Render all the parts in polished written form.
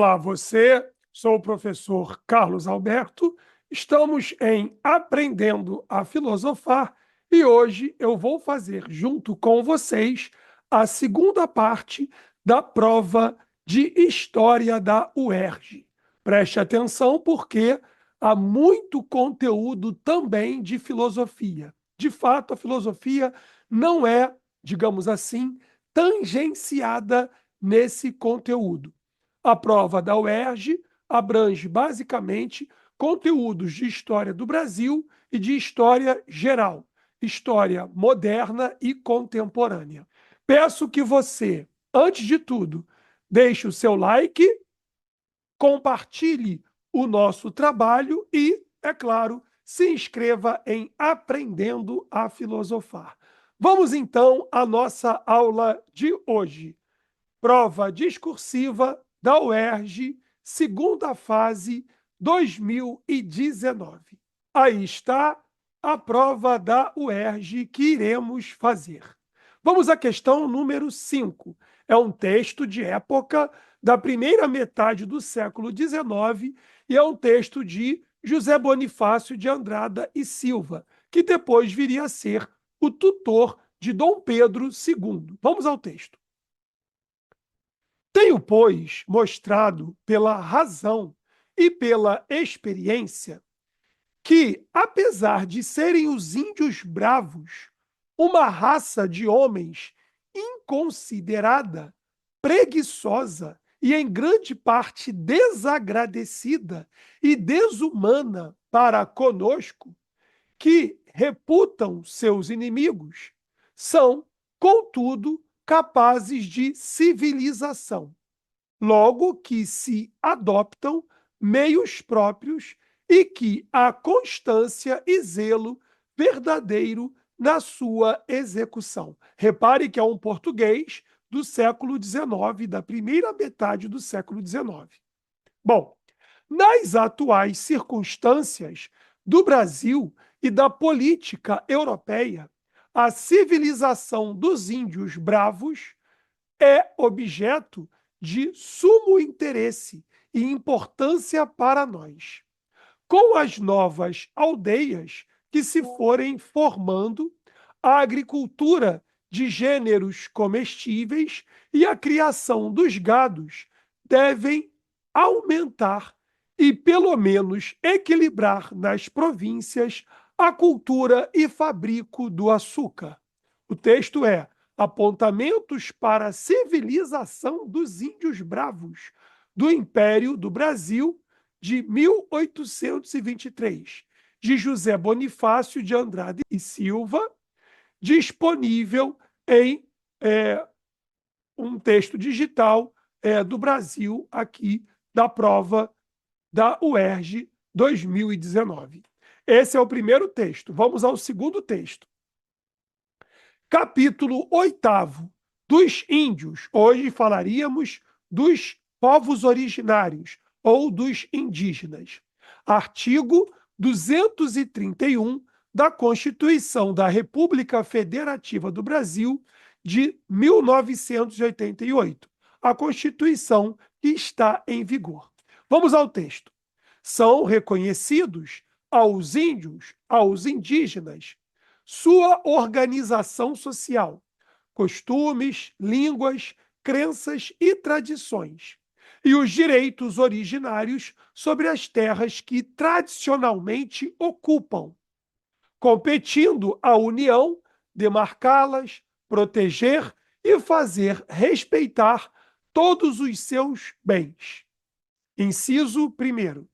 Olá, você. Sou o professor Carlos Alberto. Estamos em Aprendendo a Filosofar e hoje eu vou fazer, junto com vocês, a segunda parte da prova de História da UERJ. Preste atenção porque há muito conteúdo também de filosofia. De fato, a filosofia não é, digamos assim, tangenciada nesse conteúdo. A prova da UERJ abrange basicamente conteúdos de história do Brasil e de história geral, história moderna e contemporânea. Peço que você, antes de tudo, deixe o seu like, compartilhe o nosso trabalho e, é claro, se inscreva em Aprendendo a Filosofar. Vamos então à nossa aula de hoje. Prova discursiva da UERJ, segunda fase, 2019. Aí está a prova da UERJ que iremos fazer. Vamos à questão número 5. É um texto de época da primeira metade do século XIX e é um texto de José Bonifácio de Andrada e Silva, que depois viria a ser o tutor de Dom Pedro II. Vamos ao texto. Tenho, pois, mostrado pela razão e pela experiência que, apesar de serem os índios bravos uma raça de homens inconsiderada, preguiçosa e em grande parte desagradecida e desumana para conosco, que reputam seus inimigos, são, contudo, capazes de civilização, logo que se adoptam meios próprios e que há constância e zelo verdadeiro na sua execução. Repare que é um português do século XIX, da primeira metade do século XIX. Bom, nas atuais circunstâncias do Brasil e da política europeia, a civilização dos índios bravos é objeto de sumo interesse e importância para nós. Com as novas aldeias que se forem formando, a agricultura de gêneros comestíveis e a criação dos gados devem aumentar e, pelo menos, equilibrar nas províncias a cultura e fabrico do açúcar. O texto é Apontamentos para a Civilização dos Índios Bravos, do Império do Brasil, de 1823, de José Bonifácio de Andrade e Silva, disponível em um texto digital do Brasil, aqui da prova da UERJ 2019. Esse é o primeiro texto. Vamos ao segundo texto. Capítulo 8º, dos índios. Hoje falaríamos dos povos originários ou dos indígenas. Artigo 231 da Constituição da República Federativa do Brasil de 1988. A Constituição que está em vigor. Vamos ao texto. São reconhecidos aos índios, aos indígenas, sua organização social, costumes, línguas, crenças e tradições, e os direitos originários sobre as terras que tradicionalmente ocupam, competindo à União demarcá-las, proteger e fazer respeitar todos os seus bens. Inciso 1º.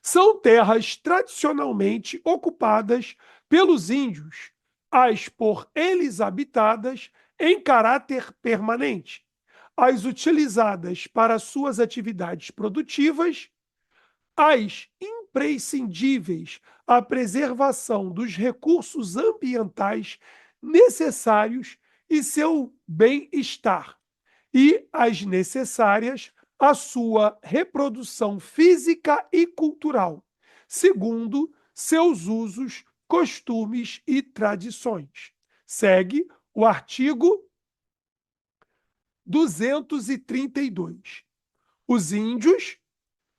São terras tradicionalmente ocupadas pelos índios, as por eles habitadas em caráter permanente, as utilizadas para suas atividades produtivas, as imprescindíveis à preservação dos recursos ambientais necessários e seu bem-estar, e as necessárias à sua reprodução física e cultural, segundo seus usos, costumes e tradições. Segue o artigo 232. Os índios,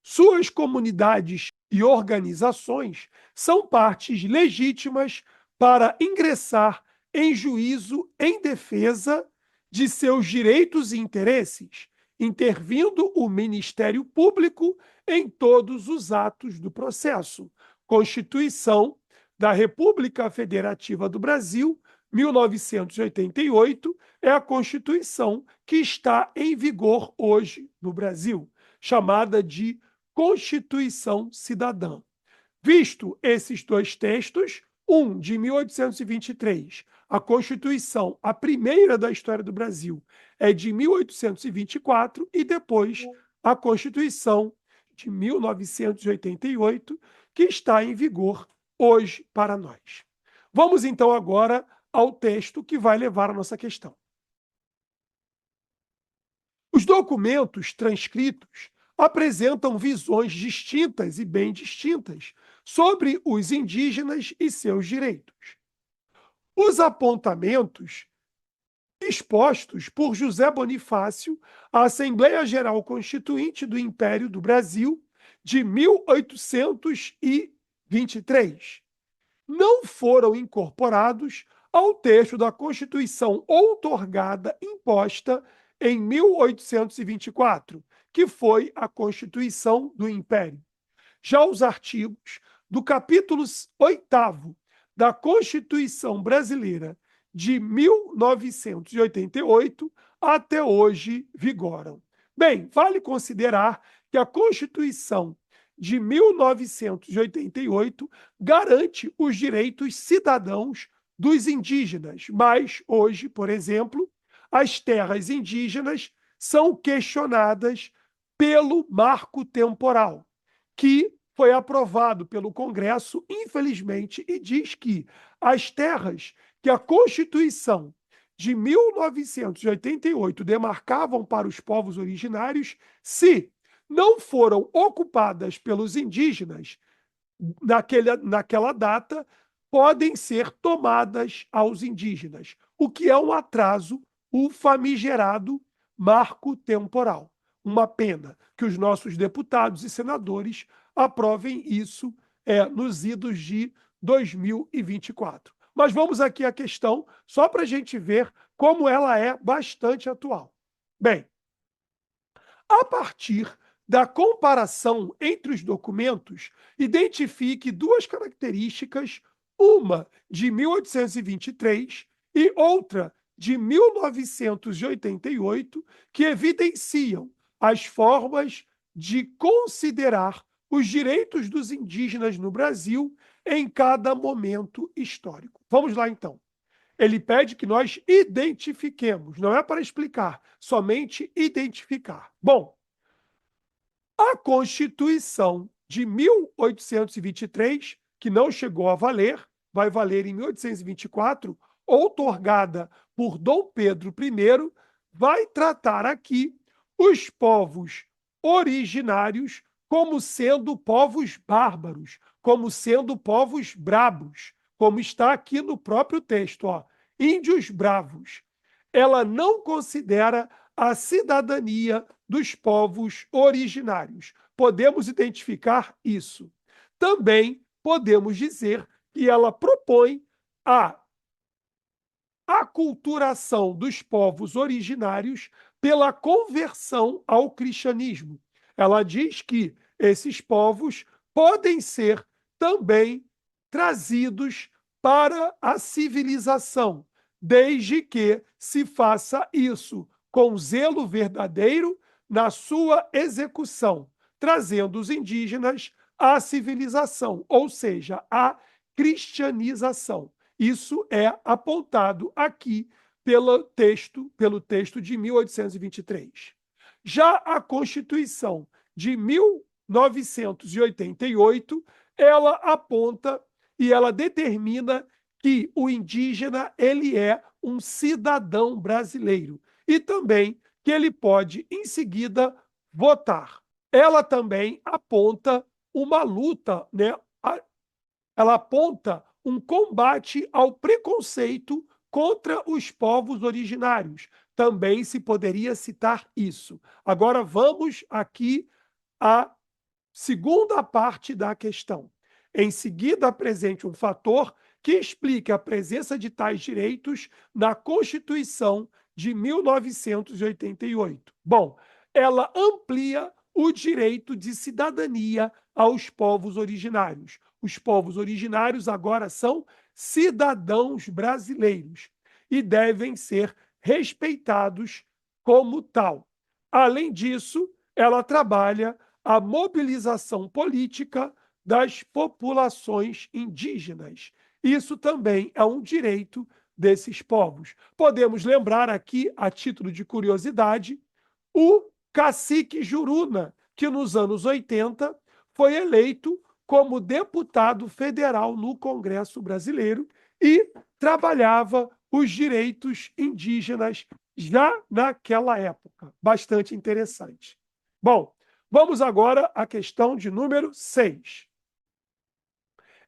suas comunidades e organizações são partes legítimas para ingressar em juízo em defesa de seus direitos e interesses, intervindo o Ministério Público em todos os atos do processo. Constituição da República Federativa do Brasil, 1988, é a Constituição que está em vigor hoje no Brasil, chamada de Constituição Cidadã. Visto esses dois textos, um de 1823, a Constituição, a primeira da história do Brasil, é de 1824, e depois a Constituição de 1988, que está em vigor hoje para nós. Vamos então agora ao texto que vai levar a nossa questão. Os documentos transcritos apresentam visões distintas e bem distintas sobre os indígenas e seus direitos. Os apontamentos expostos por José Bonifácio à Assembleia Geral Constituinte do Império do Brasil de 1823 não foram incorporados ao texto da Constituição outorgada imposta em 1824, que foi a Constituição do Império. Já os artigos do capítulo 8º da Constituição Brasileira de 1988 até hoje vigoram. Bem, vale considerar que a Constituição de 1988 garante os direitos cidadãos dos indígenas, mas hoje, por exemplo, as terras indígenas são questionadas pelo marco temporal, que foi aprovado pelo Congresso, infelizmente, e diz que as terras que a Constituição de 1988 demarcavam para os povos originários, se não foram ocupadas pelos indígenas naquela data, podem ser tomadas aos indígenas, o que é um atraso, o famigerado marco temporal. Uma pena que os nossos deputados e senadores aprovem isso nos idos de 2024. Mas vamos aqui à questão, só para a gente ver como ela é bastante atual. Bem, a partir da comparação entre os documentos, identifique duas características, uma de 1823 e outra de 1988, que evidenciam as formas de considerar os direitos dos indígenas no Brasil em cada momento histórico. Vamos lá, então. Ele pede que nós identifiquemos, não é para explicar, somente identificar. Bom, a Constituição de 1823, que não chegou a valer, vai valer em 1824, outorgada por Dom Pedro I, vai tratar aqui os povos originários como sendo povos bárbaros, como sendo povos brabos, como está aqui no próprio texto, ó, índios bravos. Ela não considera a cidadania dos povos originários. Podemos identificar isso. Também podemos dizer que ela propõe a aculturação dos povos originários pela conversão ao cristianismo. Ela diz que esses povos podem ser também trazidos para a civilização, desde que se faça isso com zelo verdadeiro na sua execução, trazendo os indígenas à civilização, ou seja, à cristianização. Isso é apontado aqui pelo texto de 1823. Já a Constituição de 1988, ela aponta e ela determina que o indígena ele é um cidadão brasileiro e também que ele pode, em seguida, votar. Ela também aponta uma luta, né? Ela aponta um combate ao preconceito contra os povos originários, também se poderia citar isso. Agora vamos aqui à segunda parte da questão. Em seguida, apresente um fator que explique a presença de tais direitos na Constituição de 1988. Bom, ela amplia o direito de cidadania aos povos originários. Os povos originários agora são cidadãos brasileiros e devem ser respeitados como tal. Além disso, ela trabalha a mobilização política das populações indígenas. Isso também é um direito desses povos. Podemos lembrar aqui, a título de curiosidade, o cacique Juruna, que nos anos 80 foi eleito como deputado federal no Congresso Brasileiro e trabalhava os direitos indígenas já naquela época. Bastante interessante. Bom, vamos agora à questão de número 6.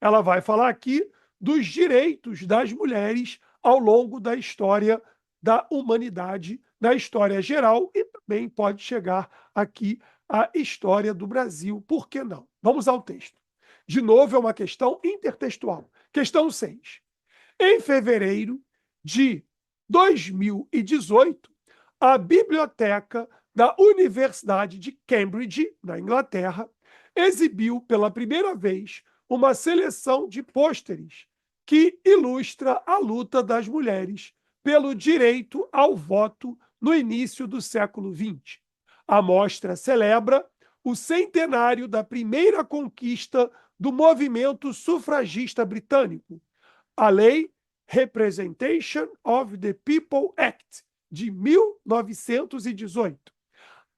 Ela vai falar aqui dos direitos das mulheres ao longo da história da humanidade, na história geral, e também pode chegar aqui à história do Brasil, por que não? Vamos ao texto. De novo, é uma questão intertextual. Questão 6. Em fevereiro de 2018, a Biblioteca da Universidade de Cambridge, na Inglaterra, exibiu pela primeira vez uma seleção de pôsteres que ilustra a luta das mulheres pelo direito ao voto no início do século XX. A mostra celebra o centenário da primeira conquista do movimento sufragista britânico, a Lei Representation of the People Act, de 1918.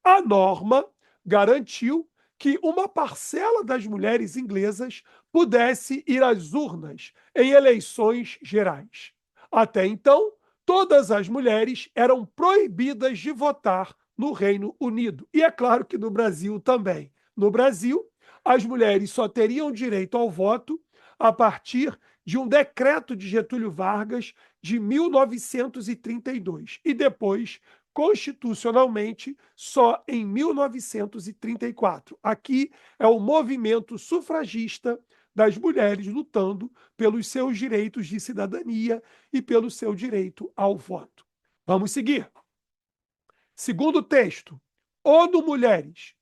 A norma garantiu que uma parcela das mulheres inglesas pudesse ir às urnas em eleições gerais. Até então, todas as mulheres eram proibidas de votar no Reino Unido. E é claro que no Brasil também. No Brasil, as mulheres só teriam direito ao voto a partir de um decreto de Getúlio Vargas de 1932 e depois, constitucionalmente, só em 1934. Aqui é o movimento sufragista das mulheres lutando pelos seus direitos de cidadania e pelo seu direito ao voto. Vamos seguir. Segundo texto, ONU Mulheres.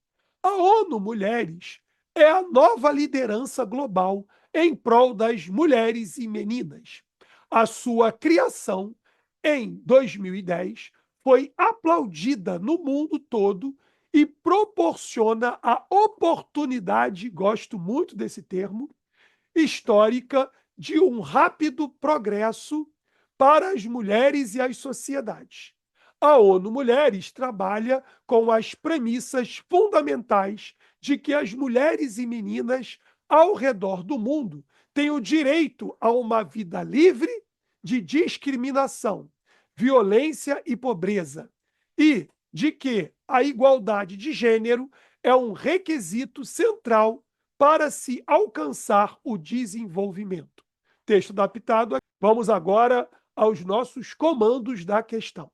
A ONU Mulheres é a nova liderança global em prol das mulheres e meninas. A sua criação, em 2010, foi aplaudida no mundo todo e proporciona a oportunidade, gosto muito desse termo, histórica de um rápido progresso para as mulheres e as sociedades. A ONU Mulheres trabalha com as premissas fundamentais de que as mulheres e meninas ao redor do mundo têm o direito a uma vida livre de discriminação, violência e pobreza, e de que a igualdade de gênero é um requisito central para se alcançar o desenvolvimento. Texto adaptado. Vamos agora aos nossos comandos da questão.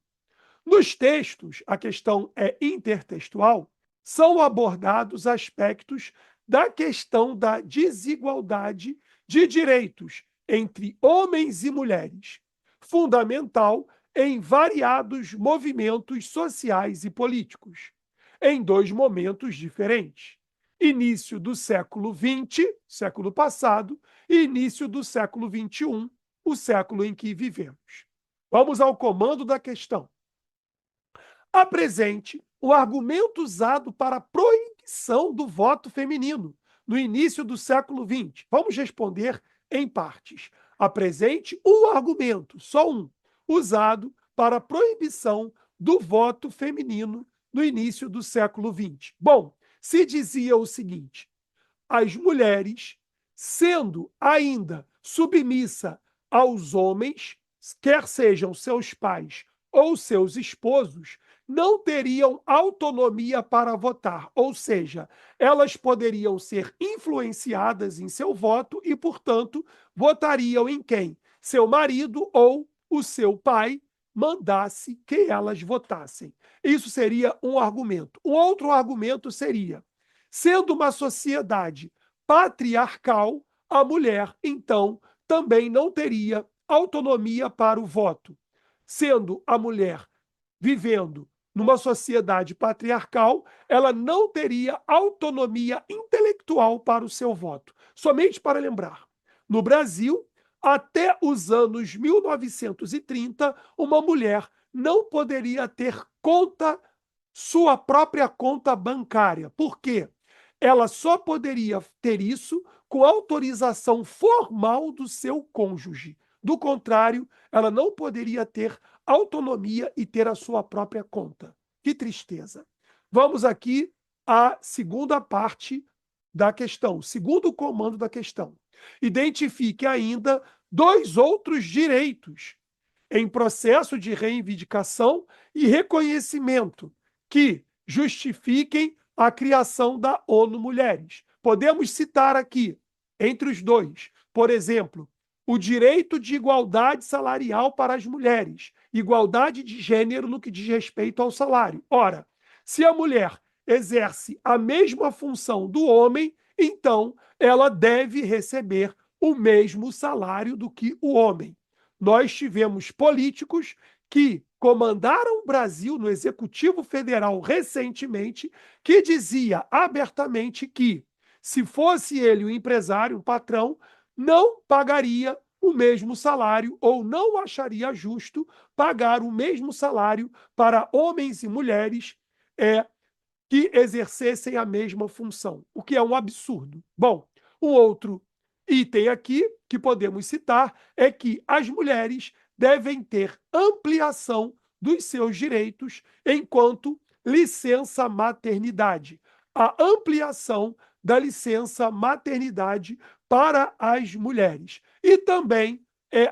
Nos textos, a questão é intertextual, são abordados aspectos da questão da desigualdade de direitos entre homens e mulheres, fundamental em variados movimentos sociais e políticos, em dois momentos diferentes. Início do século XX, século passado, e início do século XXI, o século em que vivemos. Vamos ao comando da questão. Apresente o argumento usado para a proibição do voto feminino no início do século XX. Vamos responder em partes. Apresente um argumento, só um, usado para a proibição do voto feminino no início do século XX. Bom, se dizia o seguinte: as mulheres, sendo ainda submissa aos homens, quer sejam seus pais ou seus esposos, não teriam autonomia para votar, ou seja, elas poderiam ser influenciadas em seu voto e, portanto, votariam em quem? Seu marido ou o seu pai, mandasse que elas votassem. Isso seria um argumento. Um outro argumento seria: sendo uma sociedade patriarcal, a mulher, então, também não teria autonomia para o voto. Sendo a mulher vivendo numa sociedade patriarcal, ela não teria autonomia intelectual para o seu voto. Somente para lembrar, no Brasil, até os anos 1930, uma mulher não poderia ter sua própria conta bancária. Por quê? Ela só poderia ter isso com autorização formal do seu cônjuge. Do contrário, ela não poderia ter autonomia e ter a sua própria conta. Que tristeza. Vamos aqui à segunda parte da questão, segundo comando da questão. Identifique ainda dois outros direitos em processo de reivindicação e reconhecimento que justifiquem a criação da ONU Mulheres. Podemos citar aqui, entre os dois, por exemplo, o direito de igualdade salarial para as mulheres, igualdade de gênero no que diz respeito ao salário. Ora, se a mulher exerce a mesma função do homem, então ela deve receber o mesmo salário do que o homem. Nós tivemos políticos que comandaram o Brasil no Executivo Federal recentemente, que dizia abertamente que, se fosse ele o empresário, o patrão, não pagaria o mesmo salário ou não acharia justo pagar o mesmo salário para homens e mulheres que exercessem a mesma função, o que é um absurdo. Bom, um outro item aqui que podemos citar é que as mulheres devem ter ampliação dos seus direitos enquanto licença maternidade. A ampliação da licença maternidade para as mulheres. E também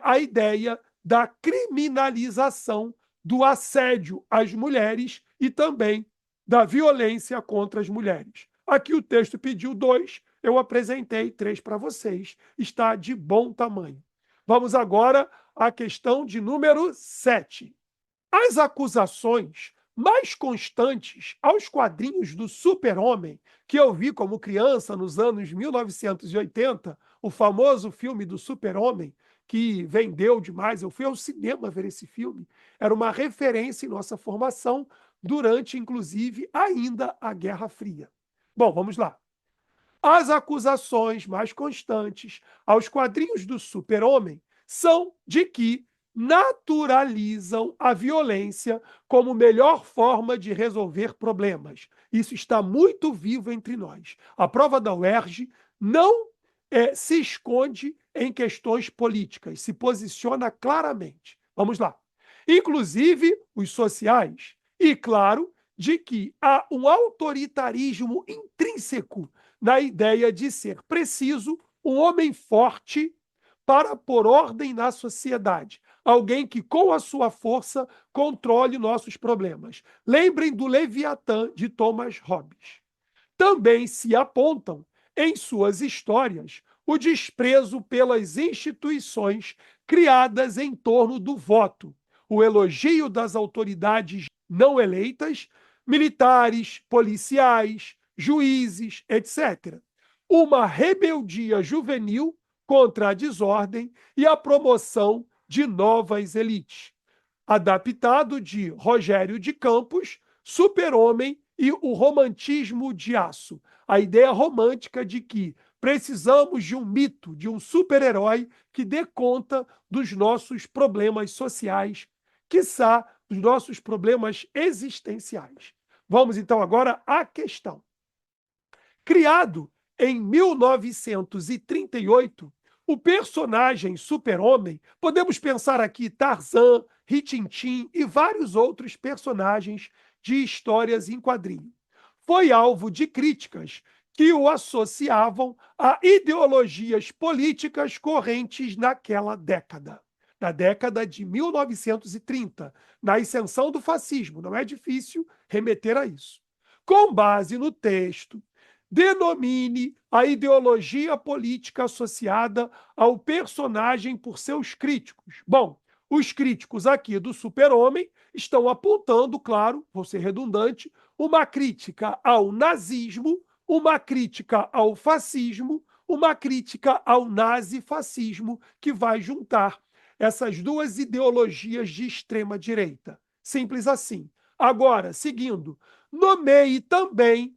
a ideia da criminalização do assédio às mulheres e também da violência contra as mulheres. Aqui o texto pediu 2, eu apresentei 3 para vocês. Está de bom tamanho. Vamos agora à questão de número 7. As acusações mais constantes aos quadrinhos do Super-Homem, que eu vi como criança nos anos 1980, o famoso filme do Super-Homem, que vendeu demais, eu fui ao cinema ver esse filme, era uma referência em nossa formação durante, inclusive, ainda a Guerra Fria. Bom, vamos lá. As acusações mais constantes aos quadrinhos do Super-Homem são de que naturalizam a violência como melhor forma de resolver problemas. Isso está muito vivo entre nós. A prova da UERJ não se esconde em questões políticas, se posiciona claramente. Vamos lá. Inclusive os sociais. E, claro, de que há um autoritarismo intrínseco na ideia de ser preciso um homem forte para pôr ordem na sociedade. Alguém que, com a sua força, controle nossos problemas. Lembrem do Leviatã, de Thomas Hobbes. Também se apontam, em suas histórias, o desprezo pelas instituições criadas em torno do voto, o elogio das autoridades não eleitas, militares, policiais, juízes, etc. Uma rebeldia juvenil contra a desordem e a promoção de novas elites. Adaptado de Rogério de Campos, Super-Homem e o romantismo de aço. A ideia romântica de que precisamos de um mito, de um super-herói que dê conta dos nossos problemas sociais, quiçá dos nossos problemas existenciais. Vamos então agora à questão. Criado em 1938, o personagem Super-Homem, podemos pensar aqui Tarzan, Rin-Tin e vários outros personagens de histórias em quadrinho. Foi alvo de críticas que o associavam a ideologias políticas correntes naquela década. Na década de 1930, na ascensão do fascismo. Não é difícil remeter a isso. Com base no texto, denomine a ideologia política associada ao personagem por seus críticos. Bom, Os críticos aqui do Super-Homem estão apontando, claro, vou ser redundante, uma crítica ao nazismo, uma crítica ao fascismo, uma crítica ao nazifascismo, que vai juntar essas duas ideologias de extrema-direita. Simples assim. Agora, seguindo, nomeie também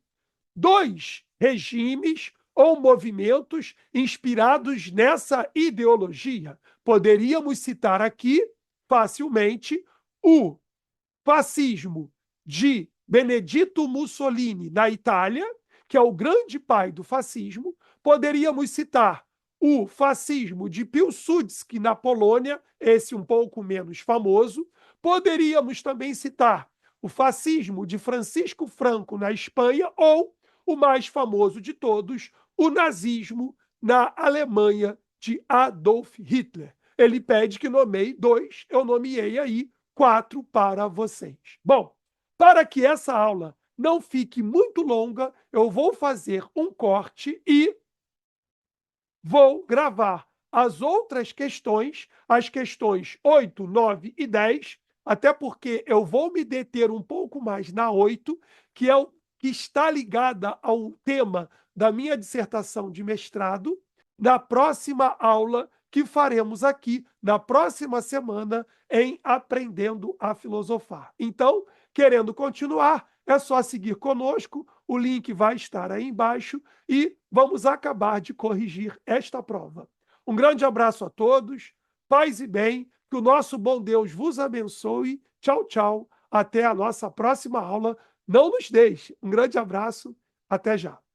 dois regimes ou movimentos inspirados nessa ideologia. Poderíamos citar aqui, facilmente, o fascismo de Benedito Mussolini na Itália, que é o grande pai do fascismo. Poderíamos citar o fascismo de Piłsudski na Polônia, esse um pouco menos famoso. Poderíamos também citar o fascismo de Francisco Franco na Espanha ou o mais famoso de todos, o nazismo na Alemanha de Adolf Hitler. Ele pede que nomeie dois, eu nomeei aí 4 para vocês. Bom, para que essa aula não fique muito longa, eu vou fazer um corte e vou gravar as outras questões, as questões 8, 9 e 10, até porque eu vou me deter um pouco mais na 8, que é o que está ligada ao tema da minha dissertação de mestrado, na próxima aula que faremos aqui, na próxima semana, em Aprendendo a Filosofar. Então, querendo continuar, é só seguir conosco, o link vai estar aí embaixo e vamos acabar de corrigir esta prova. Um grande abraço a todos, paz e bem, que o nosso bom Deus vos abençoe. Tchau, tchau. Até a nossa próxima aula. Não nos deixe. Um grande abraço. Até já.